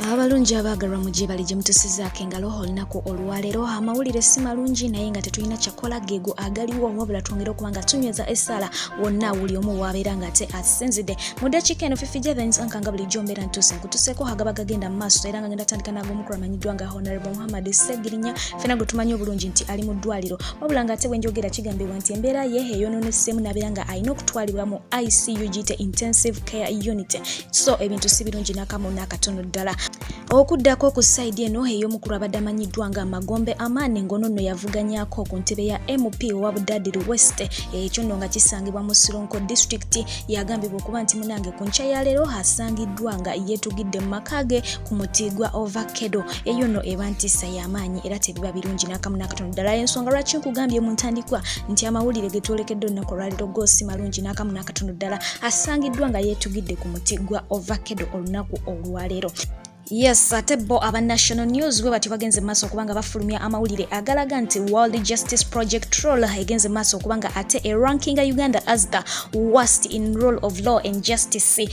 Abalungi abagalwa mujje bali gye mutusizaako engalo olunaku olwaleero amawulire si malungi naye nga tetulina kyakola geego agaliwo wabula twongera okuba nga tunyweza essaala wonna buli omu wabeera nga ate asinzidde mu ddakiika eno fifijja nsanga bulijjo mbeera ntuuse nkutuseeko agaba gagenda mu maaso era nga ngenda tandika n'ag'omukulu amanyiddwa nga Honorable Muhammad Ssegirinya fena gwe tumanyi obulungi nti ali mu ddwaliro wabula nga ate bwe njogera kigambibwa nti embeera ye eyonooneseemu n'abeera nga alina okutwalibwa mu ICU giyite Intensive Care Unit so ebintu si birungi n'akamu n'akatono ddala. Okuddako ku side eno ey'omukulu abadde amanyiddwa nga Magombe Amani ngono nno yavuganyaako ku ntebe ya MP owa Budadiri West ekyo nno nga kisangibwa mu Sironko District yagambibwa okuba nti munange ku nkya ya leero asangiddwa nga yeetugidde mu maka ge ku muti gwa ovakkedo eyo nno eba ntisa y'amaanyi era tebiba birungi n'akamu n'akatono ddala ensonga lwaki nkugambye mu ntandikwa nti amawulire ge twolekedde olunaku olwaleero go si malungi n'akamu n'akatono ddala asangiddwa nga yeetugidde ku muti gwa ovakkedo olunaku olwaleero. Yes, ate bo aba National News we bati bagenze maso kubanga bafulumya amawulire agalaga nti World Justice Project troll egenze maso kubanga ate ranking Uganda as the worst in rule of law and justice.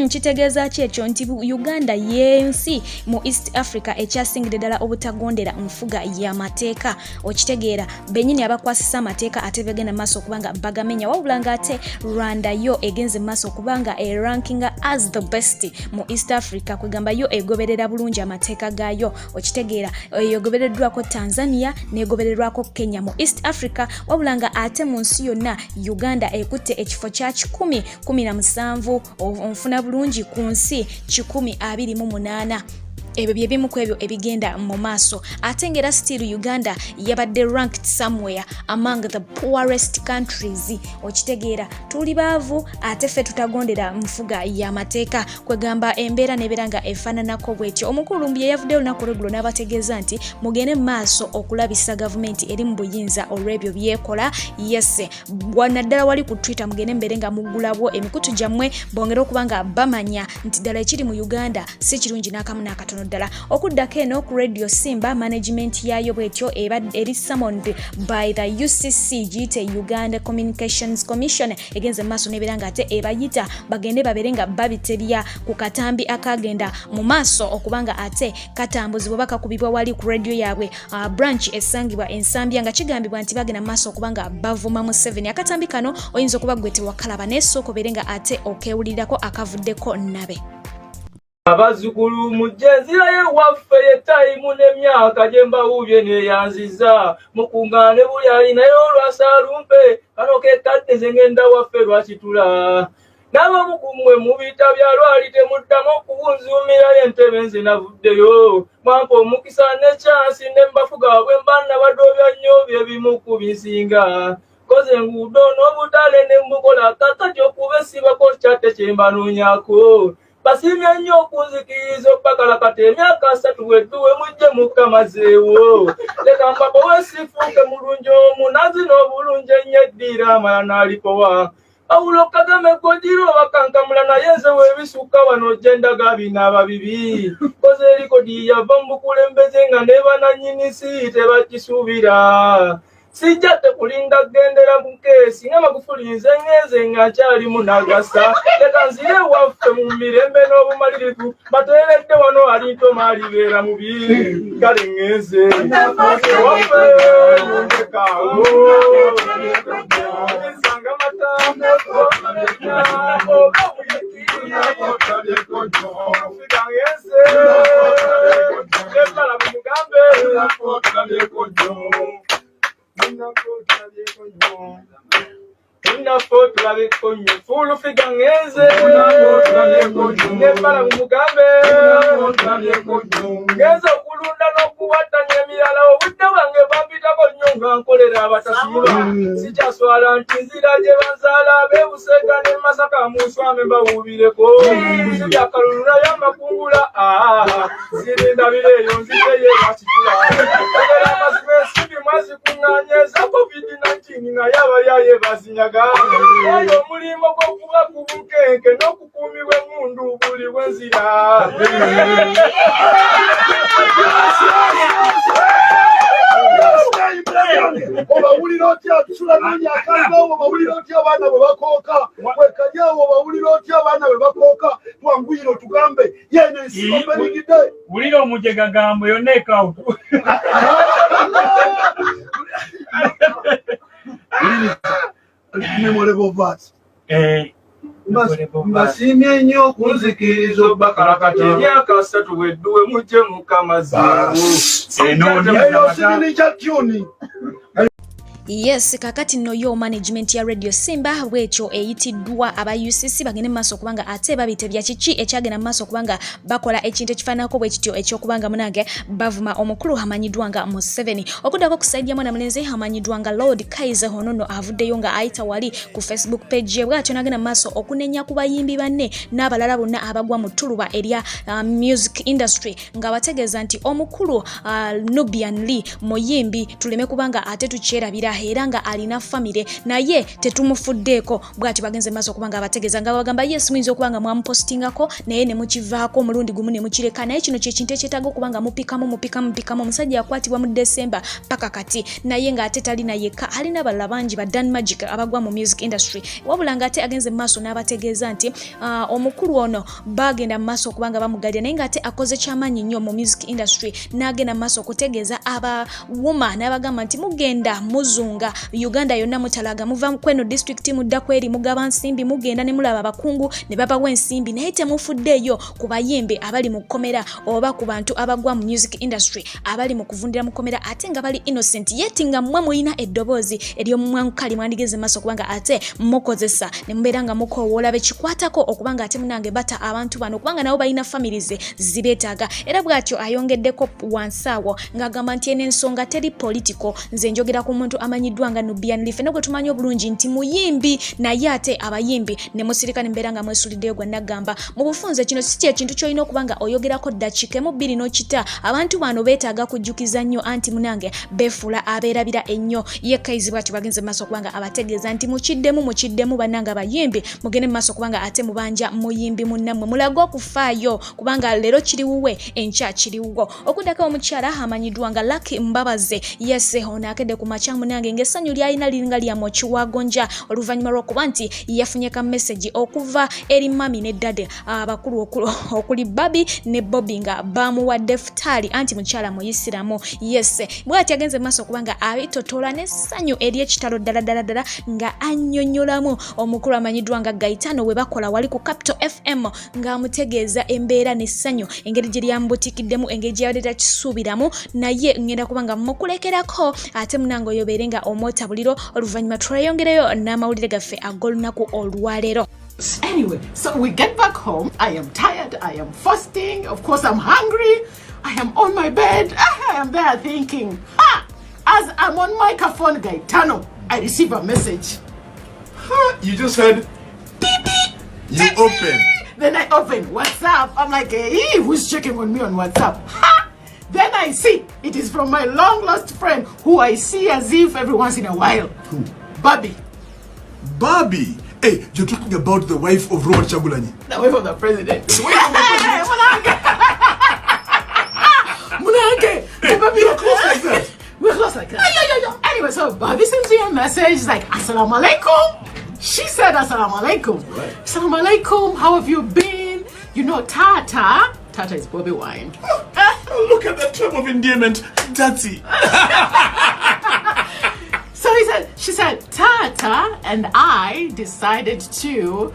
Kitegeeza kyekyo nti Uganda yensi mu East Africa ekyasingidde ddala obutagondera nfuga ya mateeka. Okitegeera benyini abakwasisa amateeka ate bagenda maso kubanga bagamenya wabula nga ate Rwanda yo egenze maso kubanga ranking as the best mu East Africa kwegamba yo goberera bulungi amateeka gayo. Okitegeera yogobereddwako Tanzania negobererwako Kenya mu East Africa wabula nga ate mu nsi yonna Uganda ekutte ekifo kya 17 onfuna bulungi ku nsi 128. Ebyo bye bimu ku ebyo ebigenda mu maaso ate ngera still Uganda yabadde ranked somewhere among the poorest countries. Okitegeera tuli baavu ate ffe tutagondera nfuga ya mateeka kwegamba embeera nebeera nga efaananako bwetyo. Omukulu mbye yavudde olunaku lwegulo n'abategeeza nti mugende mu maaso okulabisa gavumenti eri mu buyinza olw'ebyo byekola. Yes, naddala wali ku Twitter mugende mbere nga muggulabwo emikutu gyammwe bongera okuba nga bamanya nti ddala ekiri mu Uganda si kirungi n'akamu n'akatono ddala. Okuddako eno ku Radio Simba management yayo bwetyo eri summoned by the UCC giyite Uganda Communications Commission egenze maaso nebeera nga ate ebayita bagende babere nga babiterya ku katambi akagenda mu maaso okubanga ate katambuzibwa bakakubibwa wali ku radio yaabwe branch esangibwa ensambya nga kigambibwa nti bagenda maaso okubanga bavuma mu 7 akatambi kano oyinza okuba gwe tewakalaba n'esooka obere nga ate okewulirirako akavuddeko nabe. Abazukulu mujenzira ye waffe yetaimu n'emyaka gye mbawubye neyanziza mukungane buli alinayo olwasalumpe kano kekadde ze ngenda waffe lwakitula n'abamu ku mmwe mu bita bya lwali temuddamu okubunzumira y'entebe nze navuddeyo mwampa omukisa ne chansi ne mbafuga bwe mba nabadobya nnyo byebimu ku bisinga koze nguudo n'obutale ne mbukola kakati okuba essibako kyate kye mbanoonyako Asimye nnyo okunzikiriza okupakala kati emyaka 3 wedduwe mujje mukamazeewo leka mpapa wesifuuke mulungi omunazi n'obulungi ennyo eddiira amala n'alipowa awulo Kagame gojiro bakankamula naye nze weebisuka wano gyendaga binaaba bibi koze erikodi yava mu bukulembeze nga ne bannannyinisi tebakisuubira sijja tekulinda gendera mu keesi nga Magufuli nze ngenze nga nkyali munagasa leka nzire waffe mu mirembe n'obumalirivu batoyeredde wano alinto maalibeera mubi kale ngenze waffe mundekaawo nsanga matambo fika ngenze ebala mu mugambe Una foto la de coño, full figa ngeze. Nebala mugambe. Ngeze kulunda no kuwata nyemiyala obudde bange bambita konnyonga nkolera abatasiba. Sija swala ntinzira gye banzala bebuseka ne masaka muswame mbawubireko. Sija kalulula y'amakungula zirinda bireyo nzite ye bakitula. Era masime sibi mwazi kunyanyeza COVID-19 na yaba yaye bazinyaga. Oyo mulimo gwokuba kubukenke n'okukuumibwa emundu buli bwenzira. obawulira otya tusula nanya akalina obawulira otya abaana bwe bakooka wekajyawo obawulira otya abaana bwe bakooka twanguyire otugambe yene ensigo mberigidde wulira omujega gambo yonna ekawutu memorable verse mbasiimye nnyo okunzikiriza obbakalakati emyaka 3 wedduwe mujje mukama zaawo eyo sinini kya tyuni. Yes, kakati no yo management ya Radio Simba bwecho eyitiddwa aba UCC bagene maso kubanga ate babite bya kichi ekyagena maso kubanga bakola ekintu ekifanako bwekityo ekyokubanga munange bavuma omukulu hamanyidwanga mu 7 okudako kusaidia mwana mlenze hamanyidwanga Lord Kayz honono avuddeyo nga ayita wali ku Facebook page ye bwatyo nagena maso okunenya ku bayimbi banne n'abalala bonna abagwa mu tuluba erya music industry nga bategeeza nti omukulu Nubian muyimbi tuleme kubanga ate tukyerabira era nga alina family naye tetumufuddeeko bwati bagenze maso kubanga abategeeza nga bagamba yes mwinzo okubanga mwamupostingako naye ne mukivaako omulundi gumu ne mukireka naye kino kyekintu ekyetaaga okubanga mupikamu omusajja yakwatibwa mu December paka kati naye nga ate talina yekka alina balala bangi ba Dan Magic abagwa mu music industry wabula nga ate agenze maso n'abategeeza nti omukulu ono bagenda maso kubanga bamugalira naye nga ate akoze kyamaanyi nnyo mu music industry n'agenda maso okutegeeza abawuma n'abagamba nti mugenda muzu nga Uganda yonna mutalaga muva kweno district mudda kweri mugaba nsimbi mugenda ne mulaba abakungu ne baba wensimbi naye temufuddeyo ku bayimbi abali mu komera oba ku bantu abagwa mu music industry abali mu kuvundira mu komera ate nga bali innocent yetinga mmwe muyina eddobozi eryo mwankali mwandigeze maso kubanga ate mukozesa ne mbeera nga mukowoola bekikwatako okubanga ate munange bata abantu bano kubanga nabo balina families zibeetaaga era bwatyo ayongeddeko wansaawo ng'agamba nti ensonga teri political nze njogera ku muntu amanyiddwa nga Nubian nogwe tumanyi obulungi nti muyimbi naye ate abayimbi ne musirika ne mbeera nga mwesuliddeyo gwa nagamba mu bufunze kino si ekintu kyolina okubanga oyogerako dakiika emu bbiri n'okita abantu bano beetaaga kujjukiza nnyo anti munange beefuula abeerabira ennyo ye Kayz bwati bagenze mu maaso kubanga abategeeza nti mukiddemu bannanga abayimbi mugende mu maaso kubanga ate mubanja muyimbi munnammwe mulaga okufaayo kubanga leero kiri wuwe enkya kiri wuwo okuddako omukyala amanyiddwa nga Mbabazi yes ono akedde ku makya munange ng'essanyu lyalina liringa lya mokiwagonja oluvannyuma lw'okuba nti yafunye ka message okuva eri mami ne dade abakulu okuli Barbie ne Bobi nga bamuwadde futali anti mukyala muyisiramu yes bw'ati agenze maaso kubanga abitotola n'essanyu eri ekitalo ddala nga annyonnyolamu omukulu amanyiddwa nga Gaitano we bakola wali ku Capital FM ng'amutegeeza embeera n'essanyu engeri gye lyambutikiddemu engeri gye yabadde takisuubiramu naye ngenda kubanga mukulekerako ate munange oyobeere nga omwotabuliro oluvannyuma tweyongereyo n'amawulire gaffe ag'olunaku olwaleero. Anyway, so we get back home. I am tired. I am fasting. Of course, I'm hungry. I am on my bed. I am there thinking, as I'm on microphone, Gaetano, I receive a message. You just heard beep beep. You open. Then I open WhatsApp. I'm like, hey, who's checking on me on WhatsApp? Then I see it is from my long lost friend who I see as if every once in a while. Who? Barbie. Barbie. Hey, you're talking about the wife of Robert Chagulanyi. The wife of the president. The wife of the president. Munange. Hey, Barbie, you're close like that. We're close like that. Yeah. Anyway, so Barbie sends me a message like, Assalamu alaikum. She said, Assalamu alaikum. Right. Assalamu alaikum. How have you been? You know, Tata is Bobi wine. Oh, look at that term of endearment, Tati. So she said, Tata and I decided to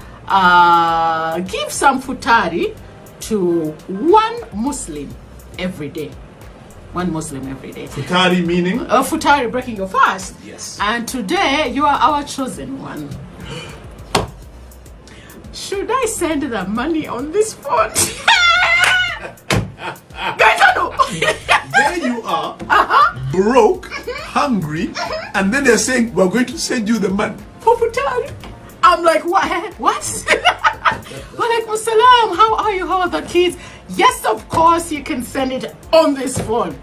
give some futari to one Muslim every day. One Muslim every day. Futari meaning? Futari, breaking your fast. Yes. And today you are our chosen one. Should I send the money on this phone? There you are, broke, hungry, and then they're saying, we're going to send you the money. For futari. I'm like, what? Walaikum salam. How are you? How are the kids? Yes, of course, you can send it on this phone.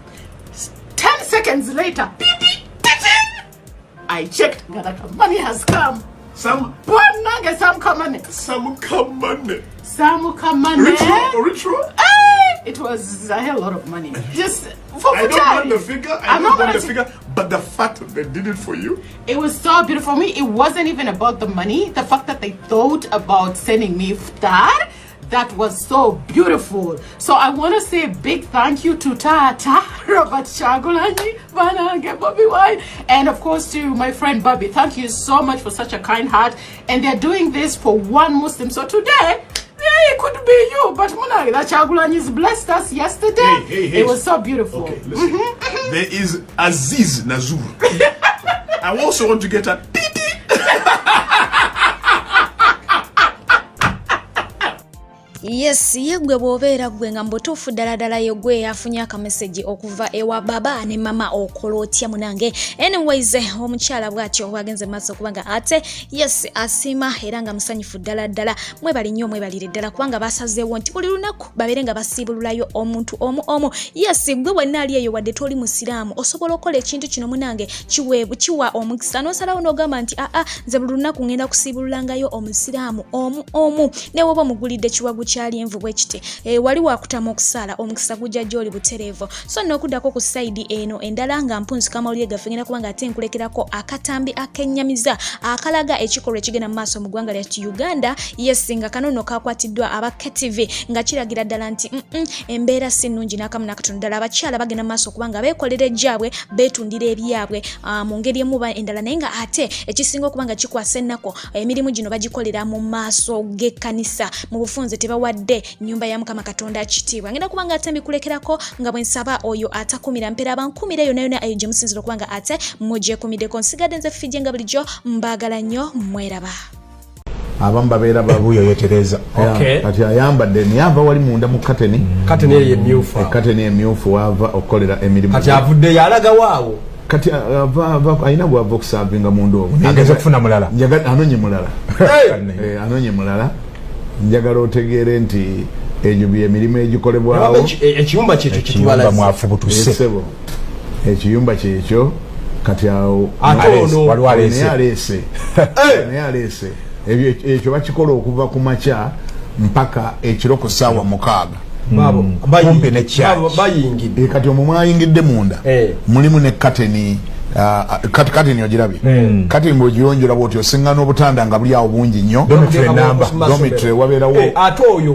10 seconds later, I checked, the money has come. Some Kamane. Ritual? It was a hell lot of money. Just for I don't want the figure. I don't want the figure. But the fact that they did it for you? It was so beautiful for me. It wasn't even about the money. The fact that they thought about sending me iftar, that was so beautiful. So I want to say a big thank you to Tata, Robert Chagulanyi, Vanange, Bobi Wine, and of course to my friend Barbie. Thank you so much for such a kind heart. And they're doing this for one Muslim. So today, it could be you, but Munagi, Chagulanyi's blessed us yesterday. Hey. It was so beautiful. Okay, listen. There is Aziz Nazur. I also want to get a titi. Yes, yegwe bwobeera gwe nga mbutuufu ddala yegwe yafunye akameseji okuva ewa baba ne mama okolotya munange. Anyways, omukyala bwatyo wagenze maaso kubanga ate yes asima era nga musanyufu ddala mwebali nnyo mwebalire ddala kubanga basazeewo nti buli lunaku babeere nga basiibululayo omuntu omu. Yes, gwe bwenna ali eyo wadde toli musiraamu osobola okukola ekintu kino munange kiwa omukisa n'osalawo n'ogamba nti nze buli lunaku ngenda kusiibululangayo omusiraamu omu ne woba omugulidde kiwagu kyali envu bwekiti wali wakutama okusala omukisa gujja gyoli butereevu. So n'okuddako ku side eno endala nga mpunzi kamawulire gaffe ngenda kubanga ate nkulekerako akatambi akennyamiza akalaga ekikolwa ekigenda mu maaso mu ggwanga lyattu Uganda. Yes, nga kanono kakwatiddwa aba KTV nga kiragira ddala nti embeera si nnungi n'akamu n'akatono ddala. Abakyala bagenda mu maaso kubanga beekolera ejjaabwe beetundira ebyabwe mu ngeri emu endala, naye nga ate ekisinga okubanga kikwasa ennako emirimu gino bagikolera mu maaso g'ekkanisa mu bufunze tebawadde nyumba ya Mukama Katonda kitiibwa. Ngenda kubanga ate mbikulekerako nga bwe nsaba oyo atakumira mpera abankumira yonna eyo gye musinzira okubanga ate mugyekumideko. Nsigadde nze Fijje nga bulijjo mbagala nnyo mweraba. Abamu babeera babuyo yotereza kati ayambadde niyava wali munda mu kateni ye myufu kateni emyufu wava okukolera emirimu kati avudde yalaga waawo kati ayina bwava okusavinga mundu obwo ageze kufuna mulala anonye mulala njagala otegeere nti egyo by'emirimu egikolebwawo ekiyumba kyekyo kitubala mwafubutuse ekiyumba kyekyo kati awo neyaleese ekyo bakikola okuva ku makya mpaka ekiro ku ssaawa 6 kumpi nekyaki kati omwo mwayingidde munda mulimu ne kateni kateni ogirabye kateni bw'ogiyonjola bw'oti osingana obutanda nga buli awo bungi nnyo domitre wabeerawo ate oyo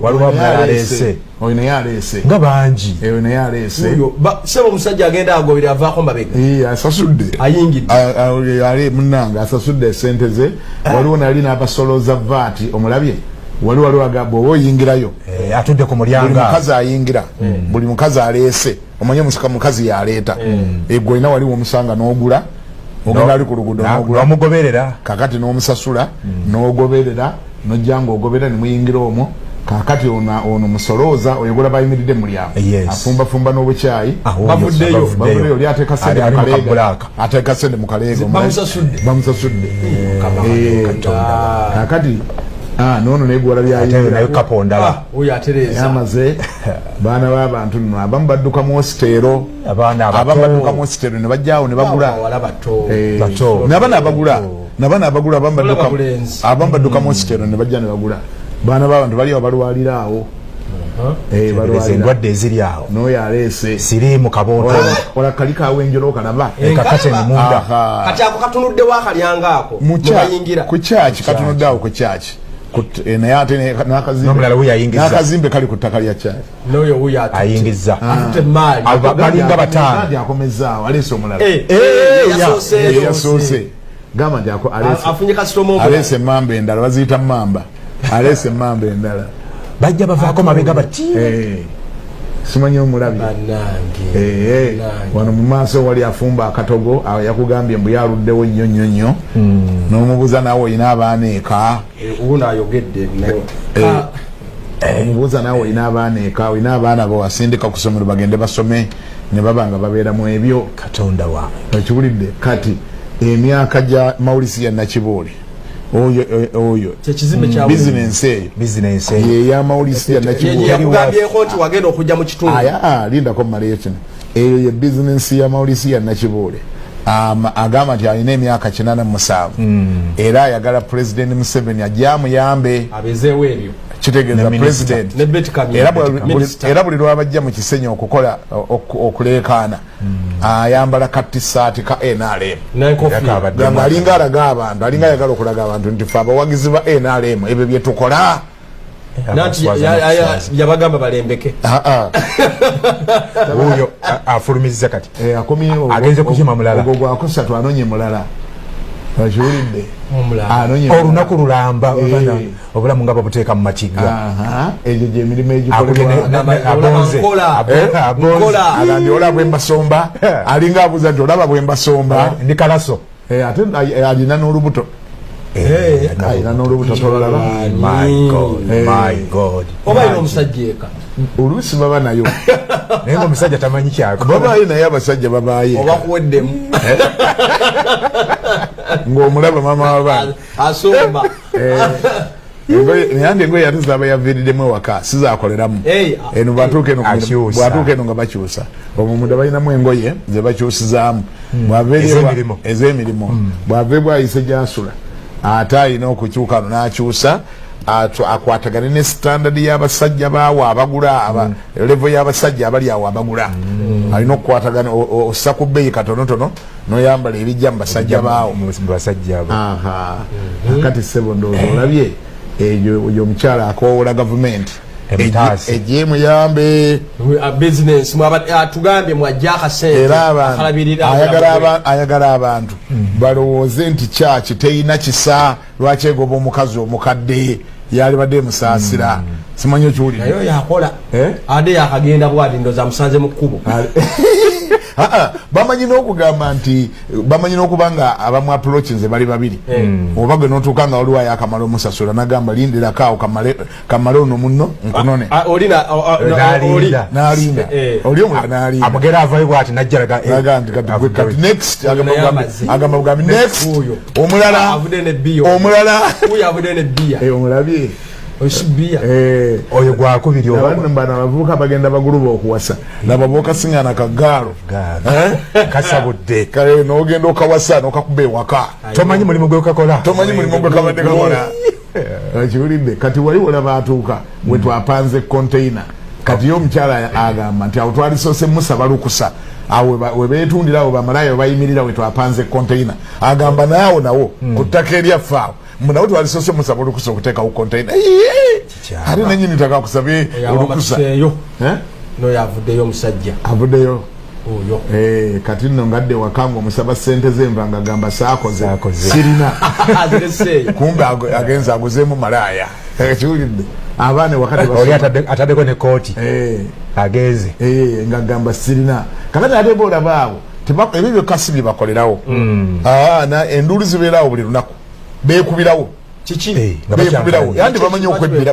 oyo naye aleese nga bangi eyo naye aleese sebo omusajja agenda agobera avaako mabega asasudde ayingidde munnange asasudde esente ze waliwo nali n'abasolooza vaati omulabye waliwo agamba oba oyingirayo atudde ku mulyango buli mukazi ayingira buli mukazi aleese omanye mukazi yaleeta egwe olina waliwo omusanga n'ogula ogenda ali ku luguudo n'omugoberera kakati n'omusasula n'ogoberera n'ojja ng'ogoberera ne muyingira omwo kakati ono musolooza oyogula bayimiridde mulyango afumbafumba n'obukyayi bavuddeyo oli ateeka sente mu kaleega ateeka sente mu kaleega bamusasudde kakati nono negwala byayinayo kapondala oyo atereza amaze baana b'abantu nno abamu badduka mu hositero abamu badduka mu hositero ne bajjaawo ne bagula nabana abagula abamu badduka mu hositero ne bajja ne bagula baana b'abantu bali awo balwalira awo endwadde eziri awo n'oyo aleese siriimu kaboota ola kali kawenjolo okalaba kakateni munda kati ako katunudde wakalyanga ako ku kyaki katunudde awo ku kyaki naye ate n'akazimbe kali ku ttaka lya kyaki n'oyo wuyo ayingizza balinga bataano akomezaawo aleese omulala yasoose gamba nti aleese emmamba endala baziyita mmamba aleese emmamba endala bajja bavaako mabega bati simanyi omulabi wano mu maaso wali afumba akatogo yakugambye mbu yaluddewo nnyo n'omubuuza naawe olina abaana eka omubuuza naawe olina abaana eka olina abaana bawasindika ku ssomero bagende basome ne baba nga babeera mu ebyo katonda wa okiwulidde kati emyaka gya mawulisi ya Nakiboole oyo bizinensi eyo ey'amawulisi ya Nakiboole nti wagenda okujja mu kitundu lindako mmaleyo kino eyo ye bizinensi ya mawulisi ya Nakiboole agamba nti alina emyaka 87 era ayagala President Museveni ajamuyambe abezeewo ebyo kitegeeza president era buli lwabajja mu kisenyi okukola okuleekaana ayambala katisaati ka NRM alinga alaga abantu alinga ayagala okulaga abantu nti fe abawagizi ba NRM ebyo bye tukola yabagamba balembeke oyo afulumiza kati akomyewo agenze kukima mulala ogwo gwakosatu anonye mulala bakiwulidde olunaku lulamba obulamu nga babuteeka mu makiga egyo gyemirimu egikolebwaabonze agandi olaba bwembasomba alinga abuuza nti olaba bwembasomba ndi kalaso ate alina n'olubuto alina n'olubuto tololaba my god oba ino omusajja eka oluusi baba nayo naye nga omusajja tamanyi kyako babaayo naye abasajja babaayo oba kuweddemu ng'omulaba mama w'abaana asomba nayange engoye ate zaba yaviiriddemu ewaka sizakoleramu eno bwatuuka eno nga bakyusa omumunda balinamu engoye ze bakyusizaamu ez'emirimu bwava bwayise gyasula ate alina okukyuka no n'akyusa akwatagane ne standard y'abasajja baawo abagula level y'abasajja abali awo abagula alina okukwatagana ossa ku bbeeyi katonotono n'oyambala ebijja mu basajja baawo akati ssebo ndowooza olabye eyo omukyala akoowola gavumenti egyemuyambe business atugambye mwajja akasente era ayagala abantu balowooze nti kyaki teyina kisa lwaki egoba omukazi omukadde yali badde musaasira simanyi okiwulire nayo yakola ade yakagenda bwati ndoza musanze mu kkubo bamanyi n'okugamba nti bamanyi n'okuba nga abamu approach nze bali babiri oba gwe n'otuuka nga waliwo akamala omusasula nagamba lindirako awo kamale ono munno nkunone n'alinda oli omulala n'alinda amugera avayo bwati najjalaga kati next agamba bugambi next omulala omulabye oyo gwakubiri bana abavubuka bagenda baguluba okuwasa laba bookasiŋŋana kagaalo kasabudde kale n'ogenda okawasa n'okakuba ewaka tomanyi mulimu gwekakola kabadde kakola kiwulidde kati wali olaba atuuka we twapanze container kati yo omukyala agamba nti awo twalisoose musaba lukusa awo we beetundira awo bamalaya we bayimirira we twapanze container agamba naawo nawo ku ttaka eryaffe awo munawo twalisoose musaba olukusa okuteekawo container ate nenyini taka kusabye olukusa noyo avuddeyo omusajja avuddeyo kati nno ngadde wakanga omusaba sente zenva nga gamba saakoze sirina kumbe agenza aguzeemu malaaya kiwulidde abaana wakati ataddeko ne kooti agenze nga gamba sirina kakati ate boolaba abo ebyo byokasi bye bakolerawo enduulu zibeerawo buli lunaku beekubirawo kiki beekubirawo yandi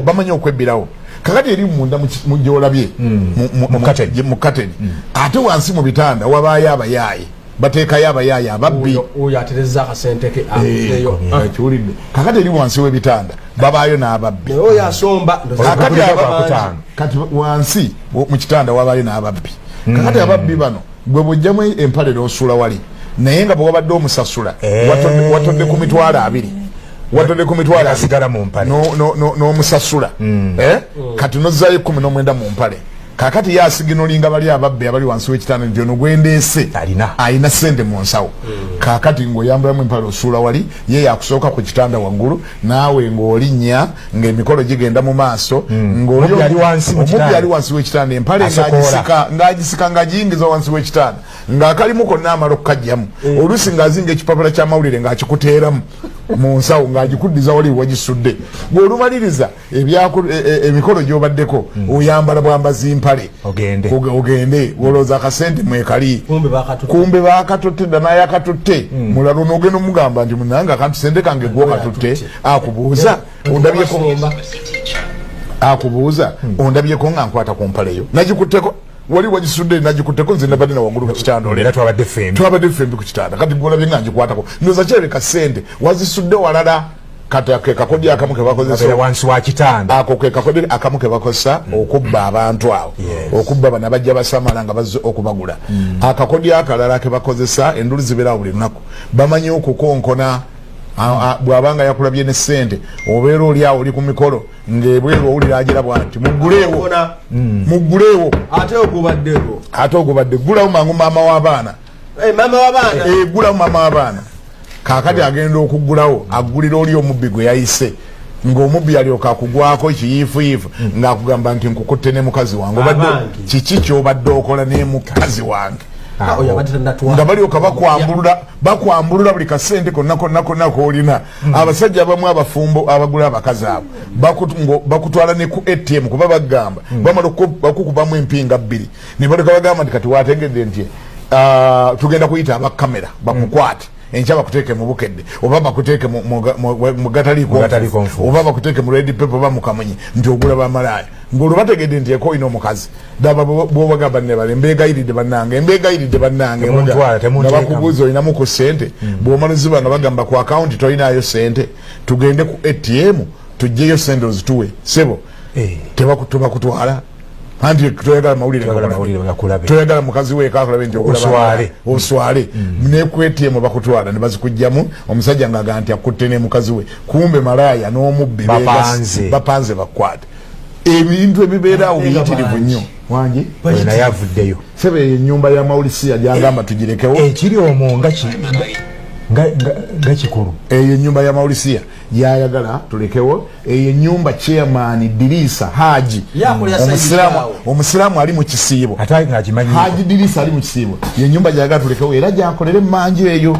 bamanyi okwebbirawo kakati eri munda mu gyolabye mu kateni ate wansi mu bitanda wabaayo abayaaye bateekayo abayaaye ababbi oyo atereza akasente ke kiwulidde kakati eri wansi w'ebitanda babaayo n'ababbi oyo asomba kati wansi mu kitanda wabaayo n'ababbi kakati ababbi bano gwe bujjamu empale n'osuula wali naye nga bwewabadde omusasula watodde ku mitwalo 2 watodde ku mitwalo asigala mu mpale n'omusasula kati nozzayo 19 mu mpale kakati yasiginolinga bali ababbi abali wansi w'ekitanda nti ono gwendeese alina sente mu nsawo kakati ng'oyambulamu empale osuula wali ye yakusooka ku kitanda waggulu naawe ng'olinnya ng'emikolo gigenda mu maaso omubbi ali wansi w'ekitanda empale ng'agisika ng'agiyingiza wansi w'ekitanda ng'akalimu konna amala okukajjamu oluusi ng'azinga ekipapula ky'amawulire ng'akikuteeramu mu nsawo ng'agikuddiza wali wagisudde ng'olumaliriza emikolo gy'obaddeko oyambala bwambazi mpale ogende wolooza akasente mwekali kumbe bakatutte naye akatutte mulalo n'ogenda omugamba nti munange akantu sente kange gwokatutte akubuuza nga nkwata ku mpaleyo nagikutteko wali wagisudde nagikutteko nze nabadde na waggulu ku kitanda era twabadde fembi ku kitanda kati gwolabye nga ngikwatako ndoza kyebeka sente wazisudde walala kati ke kakodi akamu ke bakozesa wansi wa kitanda ako ke kakodi akamu ke bakozesa okubba abantu awo okubba bana bajja basamala nga bazze okubagula akakodi akalala ke bakozesa endulu zibeerawo buli lunaku bamanyi okukonkona bwabanga yakulabye ne sente obeera oli awo oli ku mikolo ng'ebweru owulira agira bwati mugguleewo ate ogubadde gulawo mangu maama w'abaana gulawo maama w'abaana kaakati agenda okuggulawo aggulira oli omubbi gwe yayise ng'omubbi alyoka akugwako kiyiifuyiifu ng'akugamba nti nkukutte ne mukazi wange obadde kiki ky'obadde okola ne mukazi wange nga balyoka bakwambulula buli kasente konna koolina abasajja abamu abafumbo abagula abakazi abo bakutwala ne ku ATM kuba bagamba bamala bakukubamu empinga 2 ne baleka bagamba nti kati wategedde nti tugenda kuyita abakamera bamukwate encha bakuteeke mu Bukedde oba bakuteeke mu gataliiko oba bakuteeke mu Red Pepper ba mukamunyi nti ogula bamalaya ngulu bategedde nti eko ino mukazi daba bo bagamba ne bale mbegayiridde bannange bakubuuza olina mu ku sente bw'omaluziba nga bagamba ku account tolinayo sente tugende ku ATM tujjeyo sente ozituwe sebo tebakutwala anti toyagala mawulire ngakulabe toyagala mukazi we kakulabe nti oswale nekwetiemu bakutwala ne bazikujjamu omusajja ngaga nti akutte ne mukazi we kumbe malaya n'omubbi bapanze bakwate ebintu ebibeerawo biyitirivu nnyo wangi naye avuddeyo sebe ennyumba ya Maulisia gyagamba tugirekewo ekiri omwo nga kikulu eyo ennyumba ya Maulisia yayagala tulekewo eyo ennyumba chairman Dirisa Haji omusiramu ali mu kisiibo Haji Dirisa ali mu kisiibo ye ennyumba gyagala tulekewo era gyakolere manju eyo